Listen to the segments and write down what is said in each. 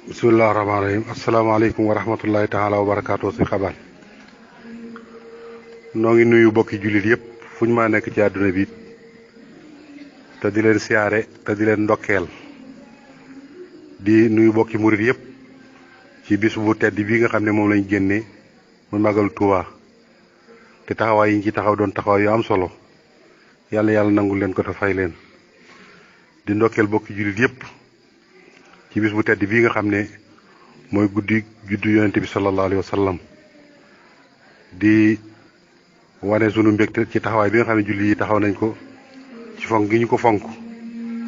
bisimilah rahmaani rahim asalaamaaleykum wa rahmatullahi taala wa barakaatu si xabaar noo ngi nuyu bokki jullit yëpp fu ñu maa nekk ci àdduna bi te di leen siyaare te di leen ndokkeel di nuyu bokki murit yëpp ci bis bu tedd bii nga xam ne moom lañ génnee mu magal Tuubaa te taxawaay yi ñu ci taxaw doon taxawaay yu am solo yàlla nangul leen ko te fay leen di ndokkeel bokki jullit yëpp ci bis bu tedd bii nga xam ne mooy guddi juddu yonente bi sallallahu alayhi wa sallam di wane sunu mbégte ci taxawaay bi nga xam ne jullit yi taxaw nañ ko ci fonk gi ñu ko fonk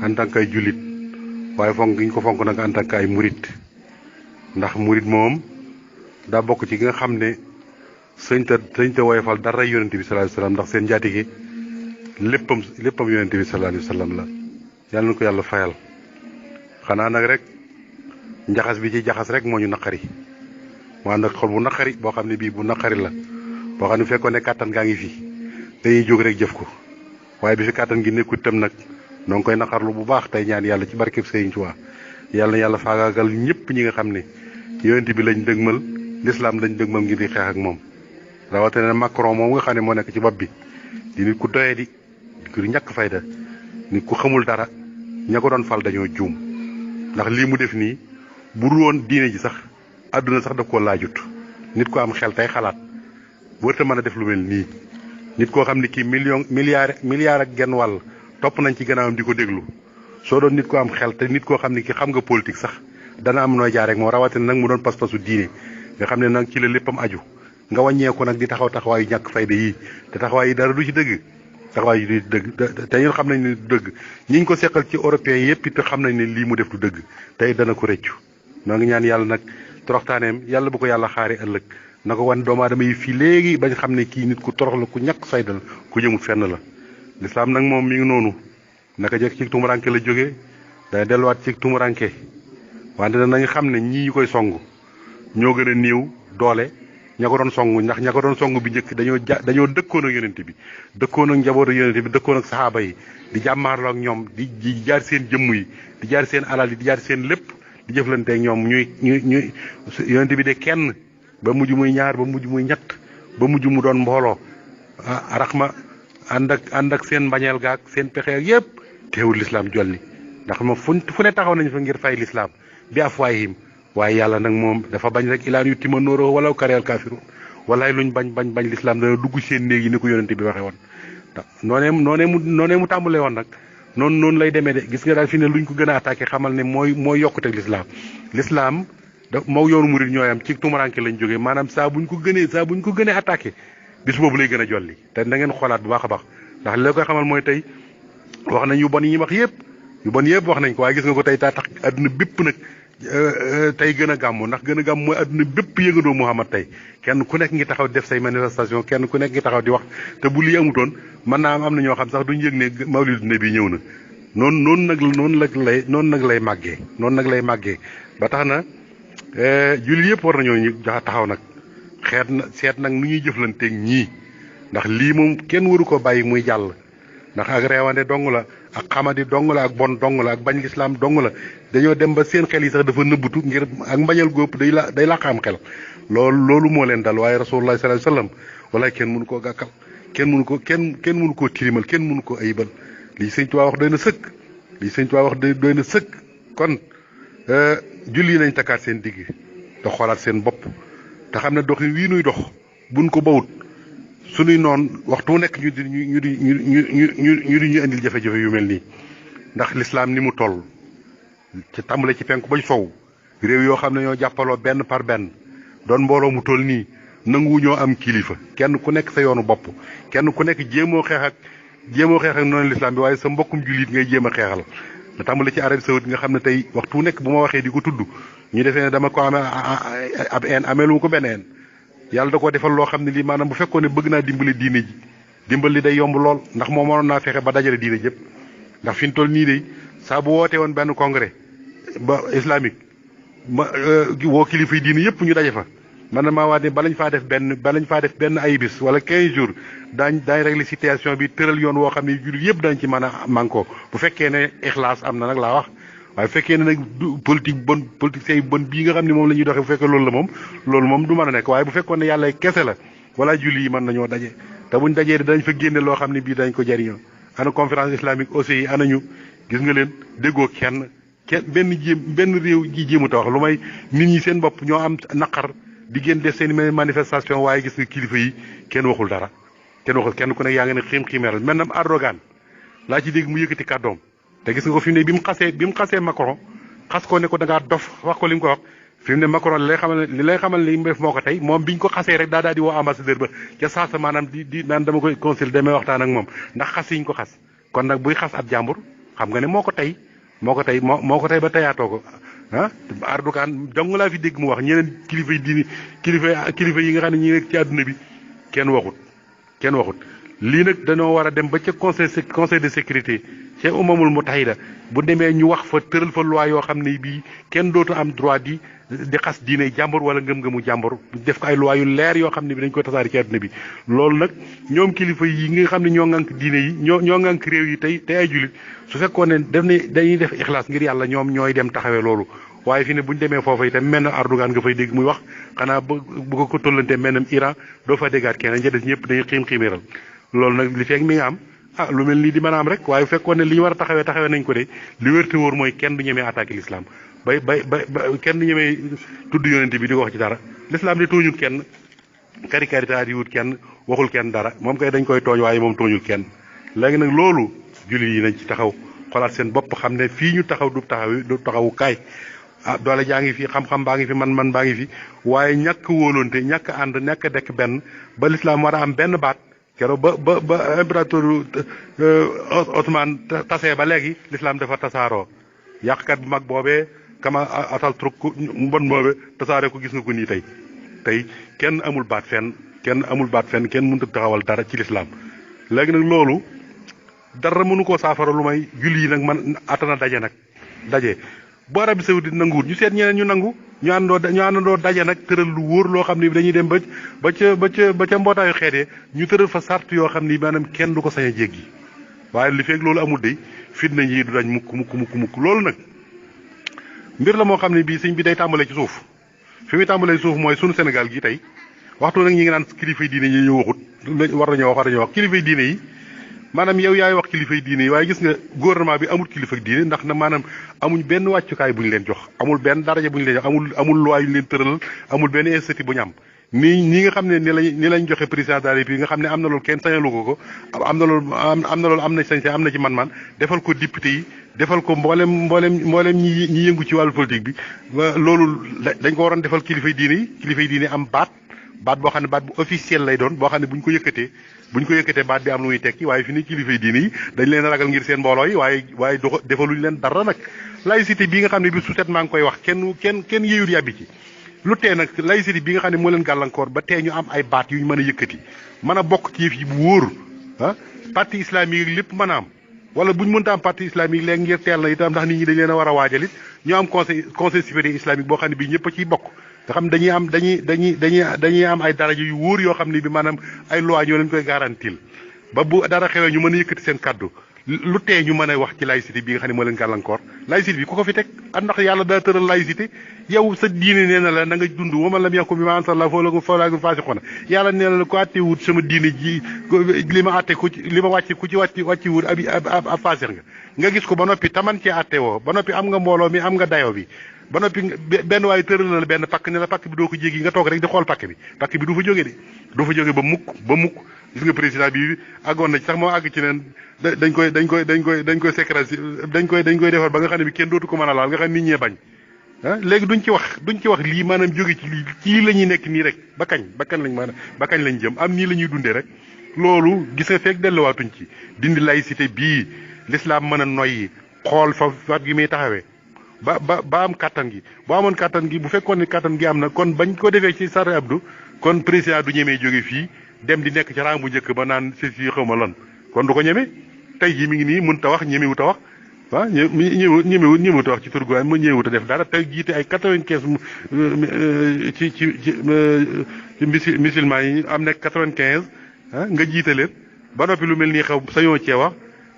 en tant que ay jullit waaye fonk gi ñu ko fonk nag en tant que ay murit ndax murit moom daa bokk ci gi nga xam ne sëñ te woyofal dara yonente bi sallallahu alayhi wa sallam ndax seen njaatige léppam yonente bi sallallahu alayhi wa sallam la yàlla na ko yàlla fayal. xanaa nag rek njaxas bi ci jaxas rek moo ñu naqari moo ànd ak xol bu naqari boo xam ne bii bu naqari la boo xam ne fekkoon ne kàttan gaa ngi fi dañuy jóg rek jëf ko waaye bi fi kàttan gi nekkul itam nag noo ngi koy naqarlu bu baax tey ñaan yàlla ci barkeb Sëriñ Tuubaa yàlla na yàlla faagaagal ñëpp ñi nga xam ne yonent bi lañ dëgmal lislaam lañ dëgmal ngir di xeex ak moom rawatina Macron moom nga xam ne moo nekk ci bopp bi di nit ku doye di ku ñàkk fayda nit ku xamul dara ña ko doon fal dañoo juum ndax lii mu def nii bu dul woon diine ji sax àdduna sax daf koo laajut nit ko am xel tey xalaat wërta mën a def lu mel nii nit koo xam ne kii milliard ak genn wàll topp nañ ci gannaawam di ko déglu soo doon nit ko am xel te nit koo xam ne kii xam nga politique sax dana am nooy jaar rek moo rawatina nag mu doon pas-pasu diine nga xam ne nag ci la léppam aju nga wàññeeku nag di taxawaayu ñàkk fayda yii te taxawaay yi dara du ci dëgg taxawaay yi du dëgg te ñun xam nañ ne du dëgg ñi ñu ko seqal ci européens yëpp it xam nañ ne lii mu def du dëgg tey dana ko rëccu noo ngi ñaan yàlla nag toroxtaaneem yàlla bu ko yàlla xaare ëllëg na ko wan doomu aadama yi fii léegi bañ xam ne kii nit ku torox la ku ñàkk fayda la ku jëmut fenn la lislaam nag moom mi ngi noonu naka jekk ci tumuranke la jógee day delluwaat ci tumuranke wante nañu xam ne ñii ñu koy song ñoo gën a néew doole ña ko doon song ndax ña ko doon song bi njëkk dañoo dëkkoon ak yonent bi dëkkoon ak njabootu yonent bi dëkkoon ak saxaaba yi di jàmmaarloo ak ñoom di jaar seen jëmm yi di jaar seen alal yi di jaar seen lépp di jëflante ak ñoom ñuy yonent bi de kenn ba mujj muy ñaar ba mujj muy ñett ba mujj mu doon mbooloo raxma ànd ak seen mbañeel gaak seen pexe ak yëpp teewul lislaam jolli ndax ma fu ne taxaw nañ fa ngir fay lislaam bi afwaahim waaye yàlla nag moom dafa bañ rek ilaan yu tima nóoro wala kareel kaafiruun walaay luñ bañ lislaam dana dugg seen néeg yi ni ko yonente bi waxee woon noonee mu tàmbalee woon nag noonu lay demee de gis nga daal fi ne luñ ko gën a attaqué xamal ne mooy yokkuteg lislaam da moo yoonu murid ñooyam ci tumuranke lañ jógee maanaam saa buñ ko gënee attaqué bis boobu lay gën a jolli te da ngeen xoolaat bu baax a baax ndax li la koy xamal mooy tey wax nañ yu bon yi ñuy wax yëpp wax nañ ko waaye gis nga ko tey taa tax adduna bépp nag tey gën a gàmmu ndax gën a gàmmu mooy adduna bépp yëngandoo Muhammad tey kenn ku nekk ngi taxaw def say manifestation kenn ku nekk ngi taxaw di wax te bu lii amutoon mën naa am na ñoo xam sax duñu yëg ne mawlidu nabi ñëw na noonu nag lay màggee ba tax na julli yëpp war nañoo ñu taxaw nag seet nag nu ñuy jëflanteeg ñii ndax lii moom kenn waru ko bàyyi muy jàll ndax ak reewande dong la ak xamadi dong la ak bon dong la ak bañ lislaam dong la dañoo dem ba seen xel yi sax dafa nëbbatu ngir ak mbañal góob day làq am xel loolu moo leen dal waaye rasulullah sallallahu alayhi wasallam walaay kenn mënu koo gàkkal kenn mënu koo tilimal kenn mënu koo ayibal lii sëñ Tuubaa wax doy na sëkk kon julli nañ takkaat seen digg te xoolaat seen bopp te xam ne doxin wii nuy dox buñ ko bawut suñuy noon waxtu nekk ñu di ñu indil jafe-jafe yu mel nii ndax lislaam ni mu toll ci tàmbale ci penku bañ sow réew yoo xam ne ñoo jàppaloo benn par benn doon mbooloo mu toll nii nanguwu ñoo am kilifa kenn ku nekk sa yoonu bopp kenn ku nekk jéemoo xeex ak noonu lislaam bi waaye sa mbokkum jullit ngay jéem a xeexal da tàmbale ci Arabie Saoudite nga xam ne tey waxtu nekk bu ma waxee di ko tudd ñu defee ne dama ko amee ab een ameelu ma ko benn een yàlla da koo defal loo xam ne lii maanaam bu fekkoon ne bëgg naa dimbali diine ji dimbali day yomb lool ndax moom mënoon naa fexe ba dajale diine jëpp ndax fi ñu toll nii de saa bu wootee woon benn congrès ba islamique woo kilifa yi diine yëpp ñu daje fa man na maa waa ne balañ faa def benn ay bis wala 15 jours daañ régler situation bi tëral yoon woo xam ne jullit yëpp dañ ci mën a mànkoo bu fekkee ne ixlaas am na nag laa wax waaye bu fekkee ne nag politique bon politique yi bon bii nga xam ne moom la ñuy doxee bu fekkee loolu moom du mën a nekk waaye bu fekkoon ne yàlla kese la wala julli yi mën nañoo daje te buñ dajee dañ fa génne loo xam ne bii dañ ko jariñoo ana conférence islamique aussi yi ana ñu gis nga leen déggoo kenn benn réew ji jéemut a wax lu may nit ñi seen bopp ñoo am naqar di génn def seen manifestation waaye gis nga kilifa yi kenn waxul dara kenn ku nekk yaa ngi ne xiim-xiimeeral mel na Erdogan laa ci dégg mu yëkkati kàddoom te gis nga ko fi mu ne bi mu xasee Macron xas ko ne ko da ngaa dof wax ko li mu ko wax fi mu ne Macron li lay xamal li mu def moo ko tey moom biñ ko xasee rek daa di woo ambassadeur ba ca saasa maanaam di naan dama koy conseil demee waxtaan ak moom ndax xas yiñ ko xas kon nag buy xas ab jàmbur xam nga ne moo ko tey ba teyaatoo ko ah Erdogan dong laa fi dégg mu wax ñeneen kilifa yi diini kilifa yi nga xam ne ñi nekk ci àdduna bi kenn waxut lii nag dañoo war a dem ba ca conseil de sécurité ca umamul mutahida bu demee ñu wax fa tëral fa loi yoo xam ne bii kenn dootu am droit di xas diine jàmbur wala ngëm-ngëmu jàmbur def ko ay loi yu leer yoo xam ne bi dañ ko tasaari ci àdduna bi loolu nag ñoom kilifa yi nga xam ne ñoo ŋànk diine yi ñoo ŋànk réew yi tey ay jullit su fekkoon ne dañuy def ixlaas ngir yàlla ñoom ñooy dem taxawee loolu waaye fi ne bu ñu demee foofa itam mel na Erdogan nga fay dégg muy wax xanaa bu ko tollante mel na Iran doo fa déggaat keneen ca des ñëpp dañuy xiim-xiimiral loolu nag li fekk mi nga am lu mel nii di mën a am rek waaye bu fekkoon ne li ñu war a taxawee nañ ko de li wér te wóor mooy kenn du ñemee attaqué l'islam ba kenn du ñemee tudd yonente bi di ko wax ci dara l'islam de tooñul kenn karitaat yi wut kenn waxul kenn dara moom kay dañ koy tooñ waaye moom tooñul kenn léegi nag loolu jullit yi nañ ci taxaw xolaat seen bopp xam ne fii ñu taxaw du taxawu kaay doole jaa ngi fi xam-xam baa ngi fi man baa ngi fi waaye ñàkk wóolonte ñàkk ànd ñàkk dekk benn ba l'islam war a am benn baat keroog ba impérateur Ottoman tasee ba léegi l'islam dafa tasaaroo yàqkat bu mag boobee kama atal truk mbon boobee tasaaree ko gis nga ko nii tey kenn amul baat fenn kenn mënut a taxawal dara ci l'islam léegi nag loolu dara mënu koo saafara lu may julli yi nag man atana daje bu Arabie Saoudite nanguwut ñu seet ñeneen ñu nangu ñu àndandoo daje nag tëral lu wóor loo xam ne dañuy dem ba ca mbootaayu xeetee ñu tëral fa sart yoo xam ni maanaam kenn du ko sañ a jéggi waaye li fekk loolu amul de fitna yi du dañ mukk loolu nag mbir la moo xam ne bii sëñ bi day tàmbalee ci suuf fi muy tàmbalee ci suuf mooy sunu Sénégal gi tey waxtu nag ñi ngi naan kilifay diine yi ñu waxut war nañoo wax kilifay diine yi maanaam yow yaay wax kilifay diine yi waaye gis nga gouvernement bi amul kilifa diine ndax na maanaam amuñ benn wàccukaay bu ñu leen jox amul benn daraja bu ñu leen jox amul loi yu ñu leen tëralal amul benn institut bu ñu am ñi nga xam ne ni lañ joxe président de la République nga xam ne am na loolu kenn sañalu ko am na loolu am na sañ-sañ am na ci man-man defal ko député yi defal ko mboolem ñi yëngu ci wàllu politique bi loolu dañ ko waroon defal kilifay diine yi am baat boo xam ne baat bu officiel lay doon boo xam ne buñ ko yëkkatee baat bi am lu muy tekki waaye fi ni kilifay diine yi dañ leen ragal ngir seen mbooloo yi waaye defaluñ leen dara nag laïcité bi nga xam ne bi su set maa ngi koy wax kenn yéeyul yàbbi ci lu tee nag laïcité bi nga xam ne moo leen gàllankoor ba tee ñu am ay baat yu ñu mën a yëkkati mën a bokk ci yëf yi bu wóor parti islamique lépp mën a am wala buñ mënta am parti islamique léegi ngir teel na itam ndax nit ñi dañ leen a war a waajal it ñu am conseil supérieur islamique boo xam ne bii ñëpp a ciy bokk nga xam dañuy am ay daraja yu wóor yoo xam ne bi maanaam ay loi ñoo leen koy garantil ba bu dara xewee ñu mën a yëkkati seen kaddu lu tee ñu mën a wax ci laïcité bi nga xam ne moo leen gàllankoor laïcité bi ku ko fi teg ndax yàlla daa tëral laïcité yow sa diine nee na la na nga dund wa man lam yaxkum bimaa anzalallahu fa ulaa'ika humul faasiquun yàlla nee na la ku àtte wut sama diine ji li ma àtte li ma wàcc ku ci wàcci wut ab faasix nga gis ko ba noppi taman cee àtte woo ba noppi am nga mbooloo mi am nga dayo bi ba noppi benn waaye tëral na la benn pakk ne la pakk bi doo ko jéggi nga toog rek di xool pakk bi du fa jóge ba mukk gis nga président bi àggoon na ci sax moo àgg ci neen dañ koy sécréter dañ koy defar ba nga xam ne bi kenn dootu ko mën a laal nga xam nit ñee bañ léegi duñ ci wax lii maanaam jóge ci lii ci la ñuy nekk nii rek ba kañ lañ jëm am nii la ñuy dundee rek loolu gis nga fekk delluwaatuñ ci dindi laïcité bii l'islam mën a noyyi xool fa wat gi muy taxawee ba am kàttan gi boo amoon kàttan gi bu fekkoon ne kàttan gi am na kon bañ ko defee ci Sarr Abdou kon président du ñemee jóge fii dem di nekk ci rang bu njëkk ba naan si xaw ma lan kon du ko ñeme tey jii mi ngi nii mënut a wax ñemewut a wax ñemewut a wax ci turguwaay mu ñemewut a def dara tey jiite ay 95 ci musulman yi am nekk 95 nga jiite leen ba noppi lu mel nii xew sañoo cee wax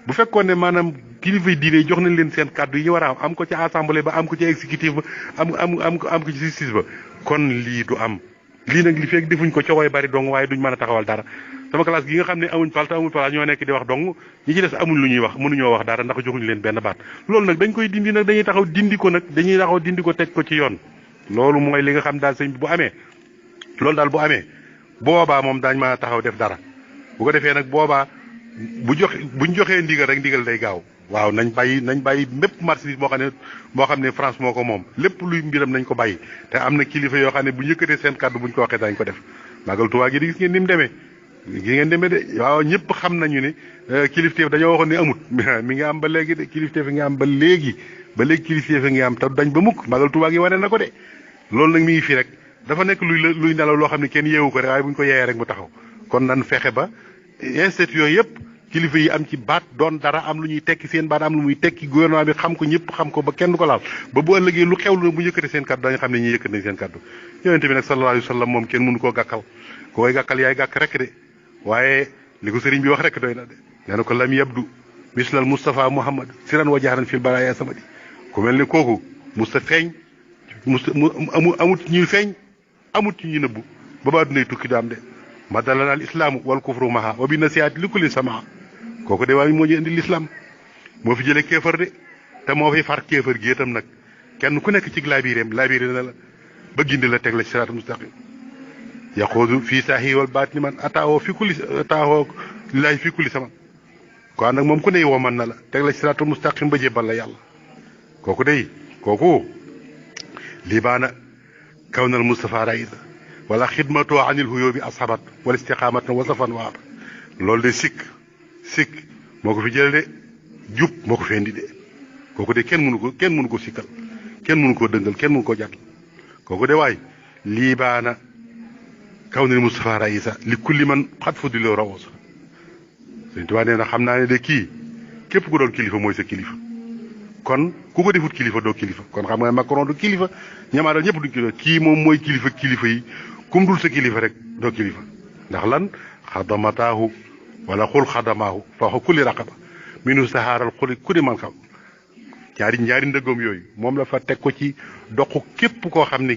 bu fekkoon ne maanaam kilifa diine jox nañ leen seen kàddu yi ñu war a am ko ci assemblée ba am ko ci exécutif ba am ko ci justice ba kon lii du am. lii nag li fekk defuñ ko coowee bari dong waaye duñ mën a taxawal dara sama classe gi nga xam ne amuñ palta amuñ place ñoo nekk di wax dong ñi ci des amuñ lu ñuy wax mënuñoo wax dara ndax joxuñu leen benn baat loolu nag dañ koy dindi nag dañuy taxaw dindi ko nag dañuy taxaw dindi ko teg ko ci yoon loolu mooy li nga xam daal sëñ bi bu amee loolu daal bu amee boobaa moom daañ mën a taxaw def dara bu ko defee nag boobaa buñ joxee ndigal rek ndigal day gaaw waaw nañ bàyyi mépp marchandise moo xam ne France moo ko moom lépp luy mbiram nañ ko bàyyi te am na kilifa yoo xam ne bu yëkkatee seen kàddu buñ ko waxee dañ ko def Magal Tuubaa gi di gis ngeen ni mu demee de waaw ñëpp xam nañu ne kilifteef dañoo waxoon ne amut mi ngi am ba léegi de kilifteef ngi am ba léegi kilifteef ngi am te dañ ba mukk Magal Tuubaa gi wane na ko de loolu nag mi ngi fi rek dafa nekk luy nelaw loo xam ne kenn yeewu ko rek waaye buñ ko yeeyee rek mu taxaw kon nan fexe ba institut yooyu yëpp kilifa yi am ci baat doon dara am lu ñuy tekki seen baat am lu muy tekki gouvernement bi xam ko ñëpp xam ko ba kenn du ko laal ba bu ëllëgee lu xewlu bu yëkkati seen kaddu dañu xam ne ñi yëkkati nañ seen kaddu yonente bi nag sallallahu alayhi wa sallam moom kenn mënu koo gàkkal ko koy gàkkal yaay gàkk rek de waaye li ko sëriñ bi wax rek doy na de nee na ko lam yabdu mislal Moustapha Muhammad siran wa jahran fil baraya samadi ku mel ni kooku musta feeñ amut ñuy feeñ amut ci ñuy nëbbu ba ba dunay tukki du am de madalana al islaamu wal kufru maha wa bi nasihat li kulli sama kooku de waaye moo ñu indi l'islam moo fi jëlee kéefar de te moo fi far kéefar gi itam nag kenn ku nekk ci laabiré na la ba gindi la teg la ci siraatul mustaqim yaxuudu fii saahi wal baatini man ataawoo lillaahi fi kulli sama kon nag moom ku ne woo man na la teg la ci siraatul mustaqim ba jébbal la yàlla kooku libaana kawnal Mustafa raïsa wala xidmatoo anil huyóobi ashabat wala istiqaamatan wasafan waaba loolu de sikk moo ko fi jële de jub moo ko fi indi de kooku de kenn mënu ko sikkal kenn mënu koo dëngal kenn mënu koo jàll kooku de waay liibaana kawnal Mustafa raïsa li kulli man xat fu di loo rawoosa Sëñ Tuubaa nee na xam naa ne de kii képp ku doon kilifa mooy sa kilifa kon ku ko defut kilifa doo kilifa kon xam nga Macron du kilifa ñamaaral ñëpp duñ kilifa kii moom mooy kilifa yi kum dul sa kilifa rek doo kilifa ndax lan xadamataahu wala xul xadamaahu fa kulli raqaba minu sahaaral xuli kuli man xam ñaari ndëggoom yooyu moom la fa teg ko ci doq képp koo xam ne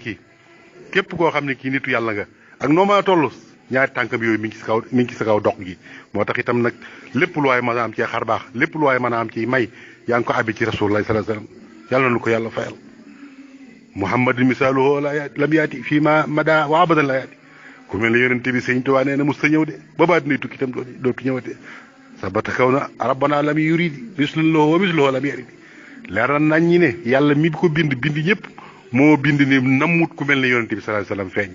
kii nitu yàlla nga ak noo ma toll ñaari tànkam yooyu mi ngi ci sa kaw doq gi moo tax itam nag lépp lu waay mën a am ci xar baax lépp lu waay mën a am ci may yaa ngi ko abbi ci rasulullah sallallahu alayhi wasallam yàlla na ko yàlla fayal muhammadin misaaluhu lam yaati fii ma mada wa abadan la yaati ku mel ne yonente bi sëñ Tuubaa nee na mos ta ñëw de ba baa dinay tukki itam dootu ñëwate sabata kaw na rabbana lam yuridi mislan lahu wa misluhu lam yaridi leer na nañ ñi ne yàlla mi ko bind ñëpp moo bind ni nammut ku mel ne yonente bi sallallahu alayhi wasallam feeñ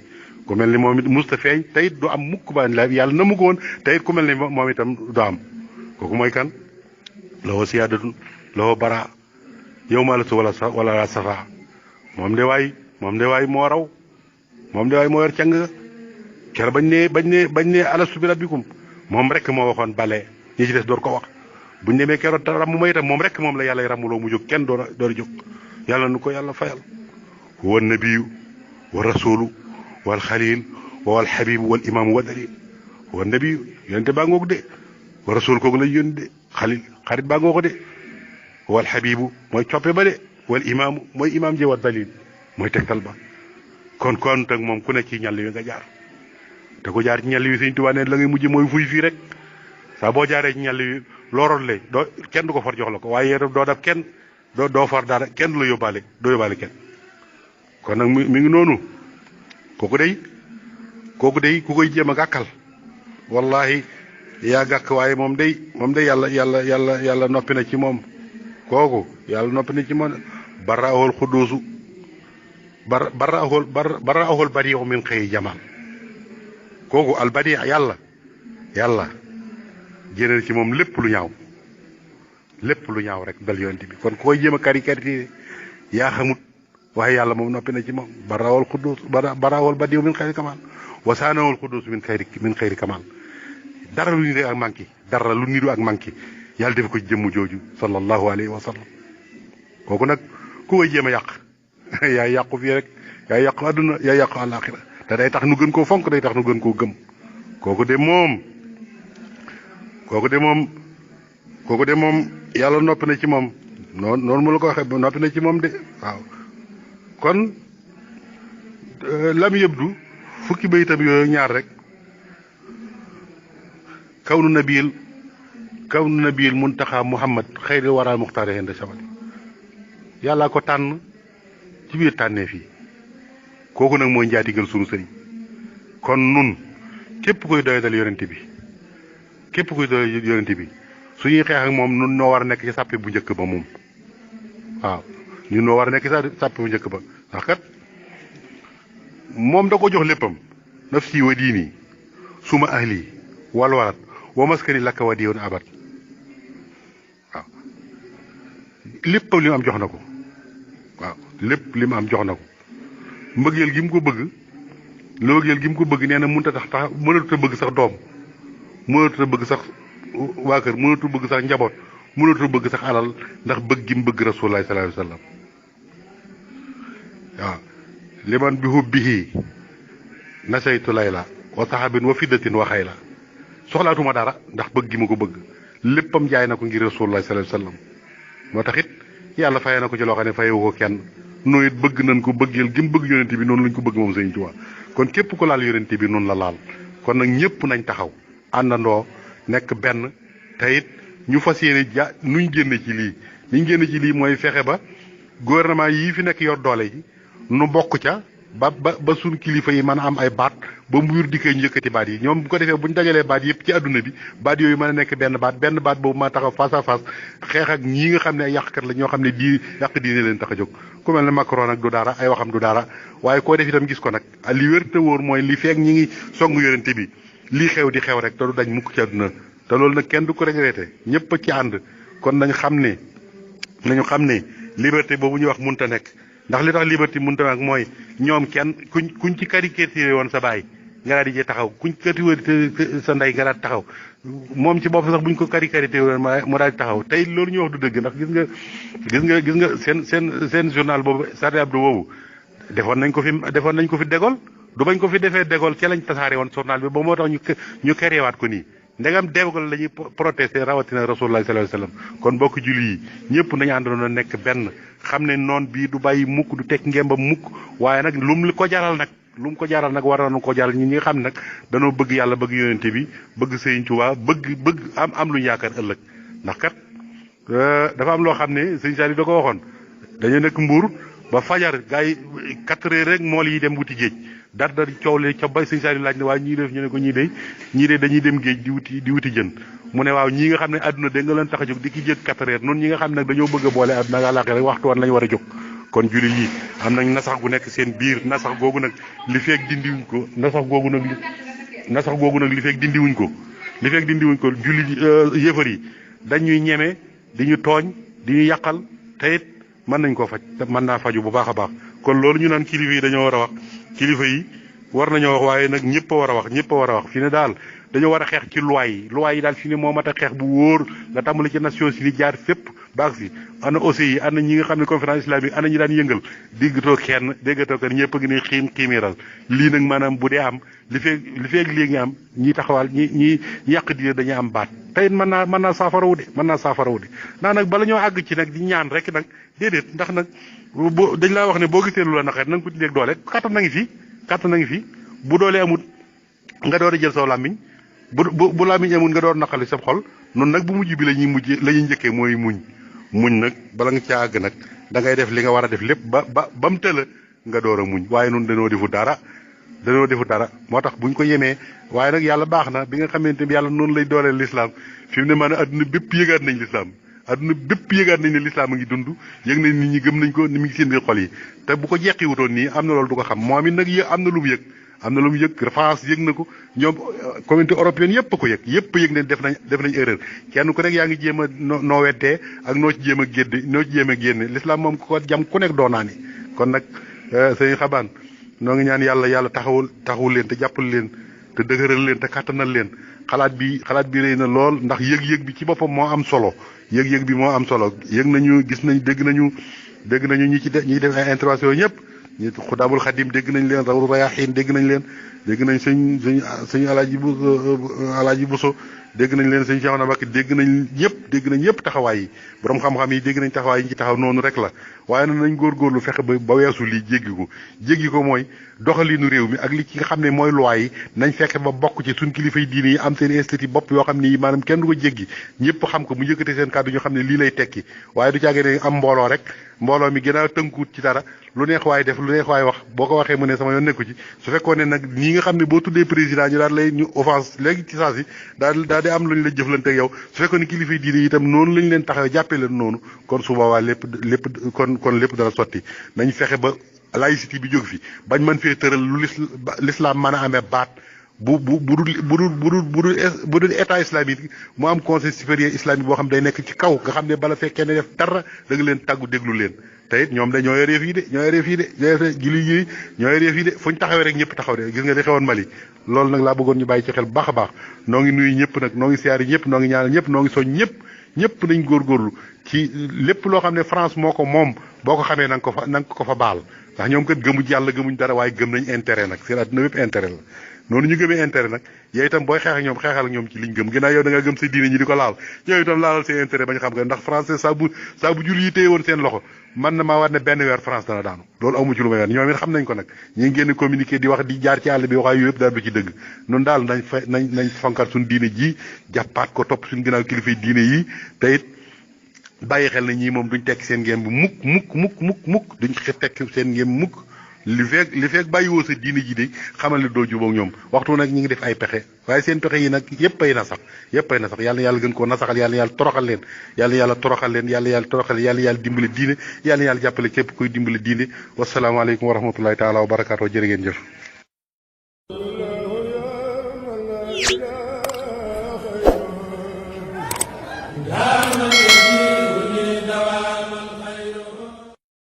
ku mel ni moom it musta feeñ te it du am mukk ba la yàlla namu ko woon te it ku mel ni moom itam du am kooku mooy kan lahu siyaadatun lahu bara yow ma la su wala safa moom de waay moo raw moom de waay moo yor càng ker bañ ne alastu bi rabbikum moom rek moo waxoon bale ñi ci des door ko wax buñ demee keroog ramm ma itam moom rek moom la yàlla rammuloo mu jóg kenn door jóg yàlla nu ko yàlla fayal huwa nabiyu wa rasulu wal xalil wal xabibu wal imaamu wa dalil huwa nabiyu yonente baa ngoog de wa rasul kooku lay yónni de xalil xarit baa ngoo ko de wal xabibu mooy coppe ba de wal imaamu mooy imaam ji wa dalil mooy tegtal ba kon tag moom ku ne ci ñàll wi nga jaar te ko jaar ci ñàll wi Sëñ Tuubaa ne la ngay mujj mooy fuy fii rek saa boo jaaree ci ñàll wi looroon le doo kenn du ko far jox la ko waaye doo daf kenn doo far dara kenn du la yóbbaale doo yóbbaale kenn kon nag mi ngi noonu kooku day ku koy jéem a gàkkal wallahi yaa gàkk waaye moom day yàlla noppi na ci moom kooku yàlla noppi na ci moom baraahul xudduusu baraahul badiixu min xëyi jamal kooku al badi yàlla génne ci moom lépp lu ñaaw rek dal yonent bi kon ku koy jéem a caricature yaa xamut waaye yàlla moom noppi na ci moom baraahul xudduus baraahul badiixu min xëyri kamal wasaanawul xudduus min xëyri kamal dara lu nidu ak manqué yàlla def ko ci jëmm jooju sallallahu alayhi wa sallam kooku nag ku koy jéem a yàq yaa yàqu fii rek yaa yàqu àdduna yaa yàqu àllaaxira te day tax nu gën koo fonk day tax nu gën koo gëm kooku de moom kooku de moom yàlla noppi na ci moom noonu mu la ko waxee noppi na ci moom de waaw kon lam yëbdu fukki bayitam yooyu ñaar rek kaw nu nabil muntaxa muhammad xëyri waraa muxtaare hende samadi yàllaa ko tànn ci biir tànnee fii kooku nag mooy njaatigal sunu sëriñ kon nun képp koy doyadal yonente bi suñuy xeex ak moom nun noo war a nekk ci sàppe bu njëkk ba moom waaw ñun noo war a nekk ci sàppe bu njëkk ba ndax kat moom da ko jox léppam nafsi wa diini suma ahli wal warat wa maskani lakka wa diyoon abat waaw léppam li mu am jox na ko waaw lépp li mu am jox na ko mbëggeel gi mu ko bëgg nee na mënut a tax mënatut a bëgg sax doom mënatut a bëgg sax waa kër mënatut a bëgg sax njaboot mënatut a bëgg sax alal ndax bëgg gi mu bëgg rasulullahi sallallahu alayhi wa sallam waaw liman bi hubbihi nasaytu layla wa sahabin wa fiddatin wa xayla soxlaatuma dara ndax bëgg gi ma ko bëgg léppam jaay na ko ngir rasulullahi sallallahu alayhi wa sallam moo tax it yàlla fayee na ko ci loo xam ne fayewu ko kenn noo it bëgg nañ ko bëggeel gi mu bëgg yonente bi noonu lañ ko bëgg moom Sëriñ Tuubaa kon képp ko laal yonente bi noonu la laal kon nag ñëpp nañ taxaw àndandoo nekk benn te it ñu fas yéene nuñ génne ci lii liñ génne ci lii mooy fexe ba gouvernement yii fi nekk yor doole yi nu bokk ca ba suñ kilifa yi mën a am ay baat ba mu wér dikkee ñu yëkkati baat yi ñoom bu ko defee bu ñu dajalee baat yëpp ci adduna bi baat yooyu mën a nekk benn baat boobu ma taxaw face à face xeex ak ñii nga xam ne ay yàqkat la ñoo xam ne yàq diine leen tax a jóg ku mel ne Macron nag du dara ay waxam du dara waaye koo def itam gis ko nag li wér te wóor mooy li feek ñi ngi song yonente bi lii xew di xew rek te du dañ mukk ci adduna te loolu nag kenn du ko regretté ñëpp ci ànd kon nañu xam ne liberté boobu ñuy wax munta nekk ndax li tax liberté munta nekk mooy ñoom kenn kuñ ci caricature woon sa baay nga daal di jee taxaw kuñ caricature sa ndey nga daal di taxaw moom ci bopp sax buñ ko caricature woon mu daal di taxaw tey loolu ñuy wax du dëgg ndax gis nga seen journal boobu Charlie Hebdo boobu defoon nañ ko fi dégol du bañ ko fi defee dégol ca lañ tasaare woon journal bi ba moo tax ñu kerewaat ko nii ndegam dégol la ñuy protesté rawatina rasulullah sallallahu alayhi wasallam kon bokk julli yi ñëpp nañu àndoon a nekk benn xam ne noon bii du bàyyi mukk du teg ngembam mukk waaye nag lu mu ko jaral nag war nañu ko jaral ñi nga xam ne nag danoo bëgg yàlla bëgg yonente bi bëgg Sëriñ Tuubaa bëgg am lu ñu yaakaar ëllëg ndax kat dafa am loo xam ne sëñ Saliou da ko waxoon dañu nekk Mbuur ba fajar gars yi 4 heures rek mool yi dem wuti géej dar coow le ca bay sëñ Saliou laaj ne waaye ñii def ñu ne ko ñii de dañuy dem géej di wuti jën mu ne waaw ñii nga xam ne àdduna da nga leen tax a jóg di ki jëg 4 heures noonu ñi nga xam ne nag dañoo bëgg a boole àdduna ak àllaaxira rek waxtu woon lañu war a jóg kon jullit yi am nañ nasax gu nekk seen biir nasax googu nag li feek dindiwuñ ko jullit yëfar yi dañuy ñeme di ñu tooñ di ñu yàqal te it mën nañ koo faj te mën naa faju bu baax a baax kon loolu ñu naan kilifa yi dañoo war a wax kilifa yi war nañoo wax waaye nag ñëpp a war a wax fi ne daal dañoo war a xeex ci loi yi daal fi ne moo mat a xeex bu wóor nga tàmbali ci Nations Unies jaar fépp baax si ana aussi yi ana ñi nga xam ne conférence islamique ana ñi daan yëngal déggatoo kenn ñëpp a ngi ne xiimiral lii nag maanaam bu dee am li feeg lii ngi am ñi taxawal ñi yàq diine dañuy am baat tey mën naa saafarawu de ndax nag bala ñoo àgg ci nag di ñaan rek nag déedéet ndax nag dañ laa wax ne boo gisee lu la naqari na nga ko ci doole kàttan na ngi fi bu doolee amut nga door a jël saw làmmiñ bu làmmiñ amut nga door naqali sa xol noonu nag bu mujj bi la ñuy njëkkee mooy muñ nag bala nga caa àgg nag da ngay def li nga war a def lépp ba mu tëla nga door a muñ waaye noonu dañoo defu dara moo tax buñ ko yemee waaye nag yàlla baax na bi nga xamante bi yàlla noonu lay dooleel lislaam fi mu ne maanaam adduna bépp yëgaat nañ lislaam ne lislaam a ngi dund yëg nañ nit ñi gëm nañ ko ni mu ngi seen biir xol yi te bu ko jeqiwutoon nii am na loolu du ko xam moom it nag am na lu mu yëg France yëg na ko ñoom communauté européenne yëpp ko yëg ne def nañ erreur kenn ku nekk yaa ngi jéem a noo weddee ak noo ci jéem a génne l'islam moom ko jam ku nekk doonaani kon nag sëñ Xabaan noo ngi ñaan yàlla taxawul leen te jàppal leen te dëgëral leen te kàttanal leen xalaat bi rëy na lool ndax yëg-yëg bi ci boppam moo am solo yëg-yëg bi moo am solo yëg nañu gis nañ dégg nañu ñi def ay intervention ñëpp ñi Xudaamul Xadim dégg nañ leen Rawdu Rayaahiin dégg nañ leen dégg nañ sëñ alaaji Buso dégg nañ leen sëñ Cheikhouna Mbacké dégg nañ ñëpp taxawaay yi borom xam-xam yi dégg nañ taxawaay yi ci taxaw noonu rek la waaye nag nañ góorgóorlu fexe ba weesu lii jéggi ko mooy doxalinu réew mi ak li ci nga xam ne mooy loi yi nañ fexe ba bokk ci suñ kilifay diine yi am seen institut bopp yoo xam ne maanaam kenn du ko jéggi ñëpp xam ko mu yëkkate seen kàddu ñu xam ne lii lay tekki waaye du caagee ne am mbooloo rek mbooloo mi gën a tënkuut ci dara lu neex waay def lu neex waay wax boo ko waxee mu ne sama yoon nekku ci su fekkoon ne nag ñi nga xam ne boo tuddee président ñu daal lay ñu offense léegi ci saa si daal di am lu ñu la jëflante ak yow su fekkoon ne kilifay diine yi itam noonu lañ leen taxawee jàppee leen noonu kon su boobaa lépp kon lépp dana sotti nañ fexe ba laïcité bi jóg fi bañ mën fee tëral lu l'islam mën a amee baat bu dul état islamique mu am conseil supérieur islamique boo xam day nekk ci kaw nga xam ne bala fekkee ne def dara da nga leen tàggu déglu leen te it ñoom de ñoo yore fii de ñoo yore fii de fuñ taxawee rek ñëpp taxaw de gis nga di xewoon Mali loolu nag laa bëggoon ñu bàyyi ci xel bu baax a baax noo ngi nuyu ñëpp nag noo ngi siyaari ñëpp noo ngi ñaanal ñëpp noo ngi soñ ñëpp nañ góorgóorlu ci lépp loo xam ne France moo ko moom boo ko xamee na nga ko fa baal ndax ñoom kat gëmuñ yàlla gëmuñ dara waaye gëm nañ intérêt nag seen àdduna bépp intérêt la noonu ñu gëmee intérêt nag yow itam booy xeex ak ñoom xeexal ak ñoom ci liñ gëm ginnaaw yow da nga gëm sa diine ñi di ko laal yow itam laalal seen intérêt bañ xam nga ndax français saa bu jul yi téye woon seen loxo man na maa war ne benn weer France dana daanu loolu amu ci lu may weer ñoom it xam nañ ko nag ñi ngi génn communiqué di wax di jaar ci àll bi waxaay yooyu yëpp daal du ci dëgg noonu daal nañ fonkat suñu diine ji jàppaat ko topp suñu ginnaaw kilifay diine yi te it bàyyi xel na ñii moom duñ tekk seen ngeen bu mukk duñ tekk seen ngeen mukk li feeg bàyyiwoo sa diine ji de xamal ne doo jubóog ñoom waxtu nag ñi ngi def ay pexe waaye seen pexe yi nag yëpp ay na sax yàlla gën koo nasaxal yàlla toroxal leen yàlla toroxal leen yàlla toroxal yàlla dimbale diine yàlla jàppale képp koy dimbale diine wasalaamaaleykum wa rahmatullahi taala wa barakaatu jërë ngeen jëf